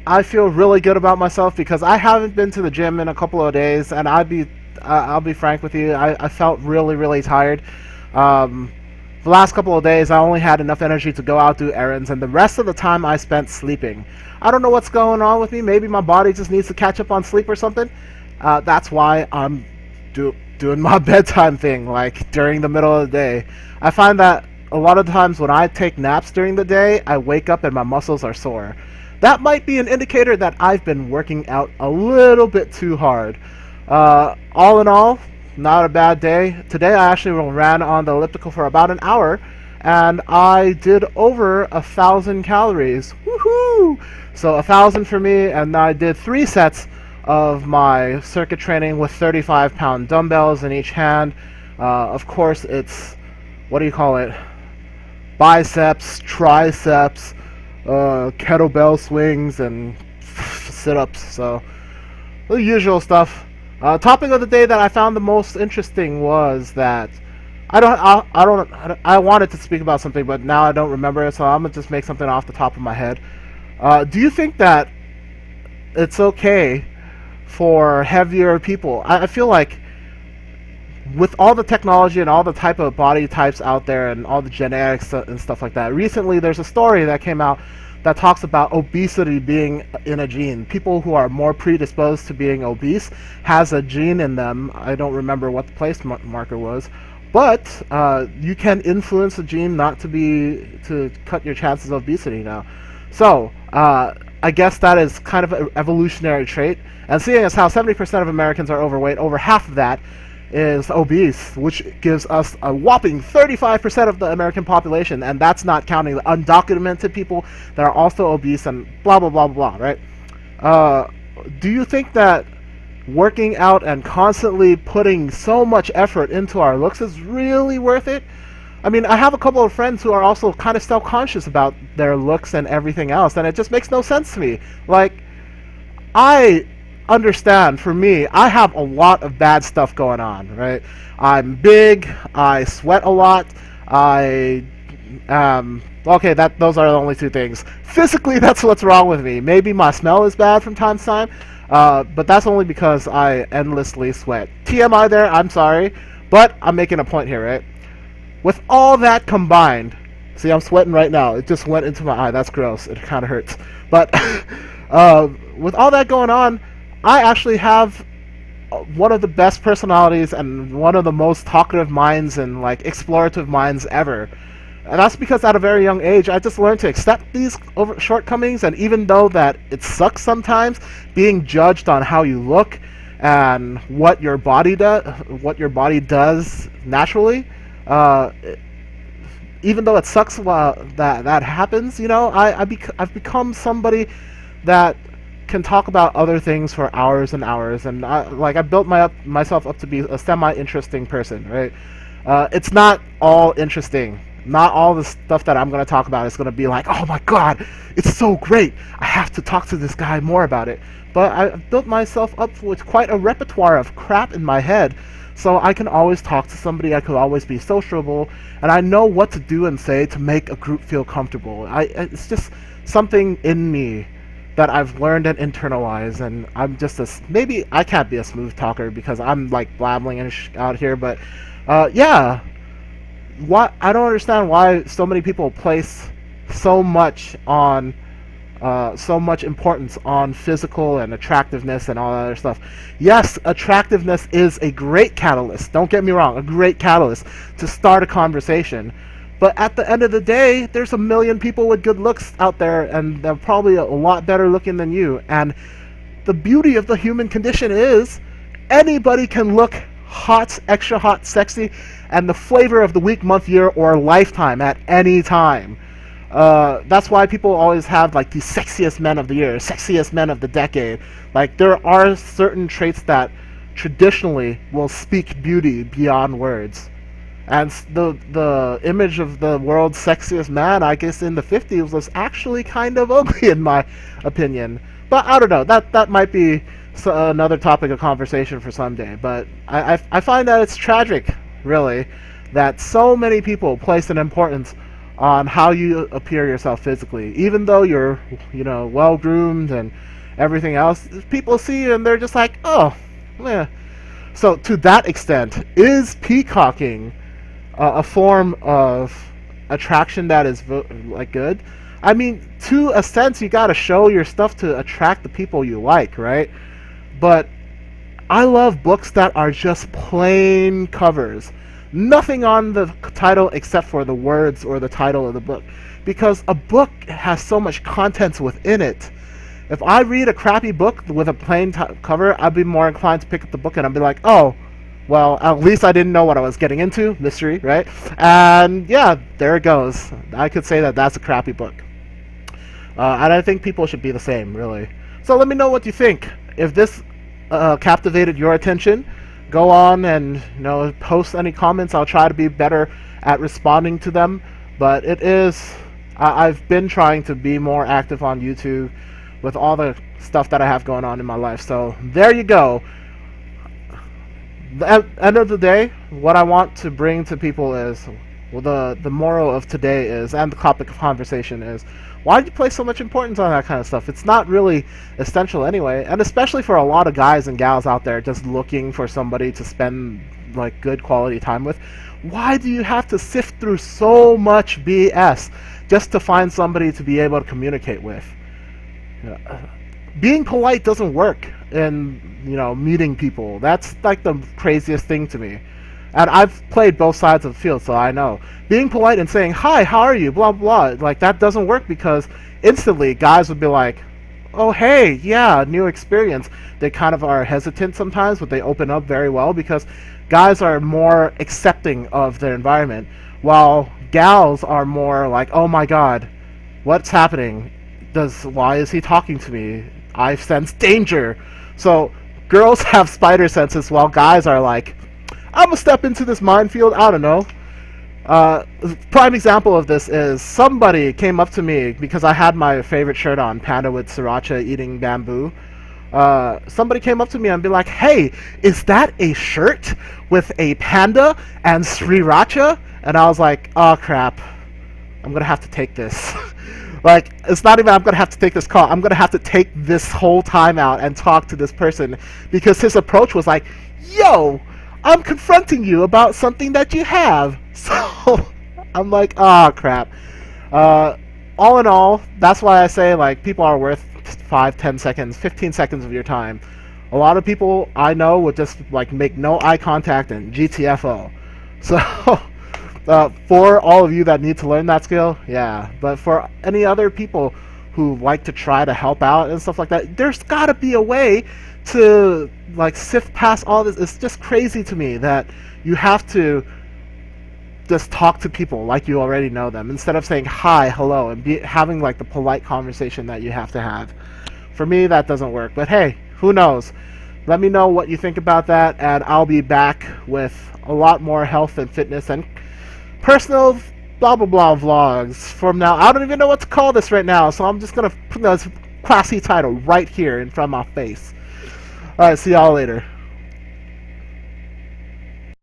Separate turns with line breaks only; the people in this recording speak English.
I feel really good about myself because I haven't been to the gym in a couple of days, and I'll be frank with you. I felt really really tired. Um, the last couple of days, I only had enough energy to go out do errands, and the rest of the time I spent sleeping. I don't know what's going on with me. Maybe my body just needs to catch up on sleep or something. That's why I'm doing my bedtime thing, like during the middle of the day. I find that a lot of times when I take naps during the day, I wake up and my muscles are sore. That might be an indicator that I've been working out a little bit too hard. All in all, not a bad day. Today I actually ran on the elliptical for about an hour, and I did over 1,000 calories. Woohoo! So 1,000 for me, and I did 3 sets of my circuit training with 35-pound dumbbells in each hand. Of course, it's, what do you call it? Biceps, triceps, kettlebell swings, and sit-ups. So the usual stuff. Topic of the day that I found the most interesting was that I wanted to speak about something, but now I don't remember it, so I'm gonna just make something off the top of my head. Do you think that it's okay for heavier people? I feel like with all the technology and all the type of body types out there and all the genetics and stuff like that, recently there's a story that came out that talks about obesity being in a gene. People who are more predisposed to being obese has a gene in them. I don't remember what the place marker was, but you can influence a gene not to cut your chances of obesity now. So I guess that is kind of an evolutionary trait. And seeing as how 70% of Americans are overweight, over half of that is obese, which gives us a whopping 35% of the American population, and that's not counting the undocumented people that are also obese and blah blah blah blah, right? Do you think that working out and constantly putting so much effort into our looks is really worth it? I mean, I have a couple of friends who are also kind of self-conscious about their looks and everything else, and it just makes no sense to me. Like, I understand, for me, I have a lot of bad stuff going on, right? I'm big, I sweat a lot, okay, those are the only two things. Physically, that's what's wrong with me. Maybe my smell is bad from time to time, but that's only because I endlessly sweat. TMI there, I'm sorry, but I'm making a point here, right? With all that combined, see, I'm sweating right now. It just went into my eye. That's gross. It kind of hurts. But with all that going on, I actually have one of the best personalities and one of the most talkative minds and like explorative minds ever. And that's because at a very young age, I just learned to accept these shortcomings. And even though that it sucks sometimes, being judged on how you look and what your body does naturally, even though it sucks that happens, you know, I've become somebody that can talk about other things for hours and hours, and I built myself up to be a semi-interesting person, right? It's not all interesting. Not all the stuff that I'm going to talk about is going to be like, oh my god, it's so great, I have to talk to this guy more about it. But I built myself up with quite a repertoire of crap in my head, so I can always talk to somebody, I could always be sociable, and I know what to do and say to make a group feel comfortable. It's just something in me that I've learned and internalized, and I'm just maybe I can't be a smooth talker because I'm like blabbling out here, but yeah, I don't understand why so many people place so much importance on physical and attractiveness and all that other stuff. Yes, attractiveness is a great catalyst. Don't get me wrong, a great catalyst to start a conversation. But at the end of the day, there's a million people with good looks out there, and they're probably a lot better looking than you. And the beauty of the human condition is anybody can look hot, extra hot, sexy, and the flavor of the week, month, year, or lifetime at any time. That's why people always have like the sexiest men of the year, sexiest men of the decade. Like, there are certain traits that traditionally will speak beauty beyond words. And the image of the world's sexiest man, I guess in the 50s, was actually kind of ugly in my opinion. But I don't know, that might be another topic of conversation for someday. But I find that it's tragic, really, that so many people place an importance on how you appear yourself physically. Even though you're, well groomed and everything else, people see you and they're just like, oh, yeah. So to that extent, is peacocking a form of attraction that is like good? I mean, to a sense, you gotta show your stuff to attract the people you like, right? But I love books that are just plain covers. Nothing on the title except for the words or the title of the book. Because a book has so much content within it. If I read a crappy book with a plain cover, I'd be more inclined to pick up the book and I'd be like, oh, well, at least I didn't know what I was getting into. Mystery, right? And yeah, there it goes. I could say that that's a crappy book. And I think people should be the same, really. So let me know what you think. If this captivated your attention, go on and post any comments. I'll try to be better at responding to them. But it is, I've been trying to be more active on YouTube with all the stuff that I have going on in my life. So there you go. At the end of the day, what I want to bring to people is, well, the moral of today is, and the topic of conversation is, why do you place so much importance on that kind of stuff? It's not really essential anyway, and especially for a lot of guys and gals out there just looking for somebody to spend like good quality time with. Why do you have to sift through so much BS just to find somebody to be able to communicate with? Being polite doesn't work in meeting people. That's like the craziest thing to me. And I've played both sides of the field, so I know. Being polite and saying, hi, how are you, blah, blah, like, that doesn't work because instantly guys would be like, oh, hey, yeah, new experience. They kind of are hesitant sometimes, but they open up very well because guys are more accepting of their environment, while gals are more like, oh my god, what's happening? Why is he talking to me? I sense danger. So girls have spider senses while guys are like, I'm gonna step into this minefield. I don't know. Prime example of this is somebody came up to me because I had my favorite shirt on, Panda with Sriracha eating bamboo. Somebody came up to me and be like, hey, is that a shirt with a panda and Sriracha? And I was like, oh crap, I'm gonna have to take this. Like, it's not even I'm gonna have to take this call, I'm gonna have to take this whole time out and talk to this person because his approach was like, yo, I'm confronting you about something that you have. So I'm like, oh crap. All in all, that's why I say like people are worth 5, 10 seconds, 15 seconds of your time. A lot of people I know would just like make no eye contact and GTFO. So for all of you that need to learn that skill, yeah. But for any other people who like to try to help out and stuff like that, there's got to be a way to like sift past all this. It's just crazy to me that you have to just talk to people like you already know them instead of saying hi, hello, and having like the polite conversation that you have to have. For me, that doesn't work. But hey, who knows? Let me know what you think about that, and I'll be back with a lot more health and fitness and personal blah blah blah vlogs from now. I don't even know what to call this right now, so I'm just gonna put this classy title right here in front of my face. Alright, see y'all later.